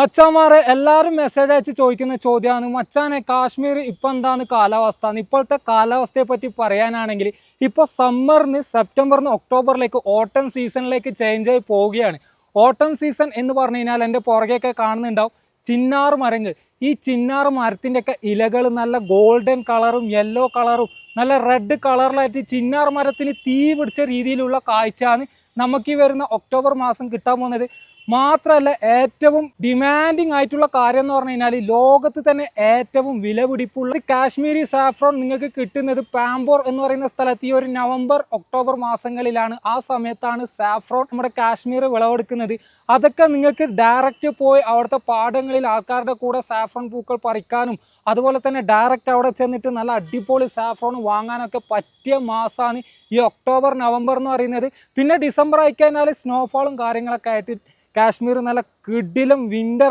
മച്ചാമാരെ എല്ലാവരും മെസ്സേജ് അയച്ച് ചോദിക്കുന്ന ചോദ്യമാണ്, മച്ചാനെ കാശ്മീർ ഇപ്പം എന്താണ് കാലാവസ്ഥ? ഇപ്പോഴത്തെ കാലാവസ്ഥയെ പറ്റി പറയാനാണെങ്കിൽ ഇപ്പോൾ സമ്മറിന് സെപ്റ്റംബറിന് ഒക്ടോബറിലേക്ക് ഓട്ടം സീസണിലേക്ക് ചേഞ്ച് ആയി പോവുകയാണ്. ഓട്ടം സീസൺ എന്ന് പറഞ്ഞു കഴിഞ്ഞാൽ എൻ്റെ പുറകെയൊക്കെ കാണുന്നുണ്ടാവും ചിന്നാർ മരങ്ങൾ. ഈ ചിന്നാർ മരത്തിൻ്റെയൊക്കെ ഇലകൾ നല്ല ഗോൾഡൻ കളറും യെല്ലോ കളറും നല്ല റെഡ് കളറിലായിട്ട് ചിന്നാർ മരത്തിന് തീ പിടിച്ച രീതിയിലുള്ള കാഴ്ചയാണ് നമുക്ക് ഈ വരുന്ന ഒക്ടോബർ മാസം കിട്ടാൻ പോകുന്നത്. മാത്രമല്ല ഏറ്റവും ഡിമാൻഡിങ് ആയിട്ടുള്ള കാര്യം എന്ന് പറഞ്ഞു കഴിഞ്ഞാൽ ലോകത്ത് തന്നെ ഏറ്റവും വിലപിടിപ്പുള്ള കാശ്മീരി സാഫ്രോൺ നിങ്ങൾക്ക് കിട്ടുന്നത് പാമ്പോർ എന്ന് പറയുന്ന സ്ഥലത്ത് ഈ ഒരു നവംബർ ഒക്ടോബർ മാസങ്ങളിലാണ്. ആ സമയത്താണ് സാഫ്രോൺ നമ്മുടെ കാശ്മീർ വിളവെടുക്കുന്നത്. അതൊക്കെ നിങ്ങൾക്ക് ഡയറക്റ്റ് പോയി അവിടുത്തെ പാടങ്ങളിൽ ആൾക്കാരുടെ കൂടെ സാഫ്രോൺ പൂക്കൾ പറിക്കാനും അതുപോലെ തന്നെ ഡയറക്റ്റ് അവിടെ ചെന്നിട്ട് നല്ല അടിപൊളി സാഫ്രോൺ വാങ്ങാനൊക്കെ പറ്റിയ മാസമാണ് ഈ ഒക്ടോബർ നവംബർ എന്ന് പറയുന്നത്. പിന്നെ ഡിസംബർ ആയിക്കഴിഞ്ഞാൽ സ്നോഫോളും കാര്യങ്ങളൊക്കെ ആയിട്ട് കാശ്മീർ നല്ല കിടിലം വിൻ്റർ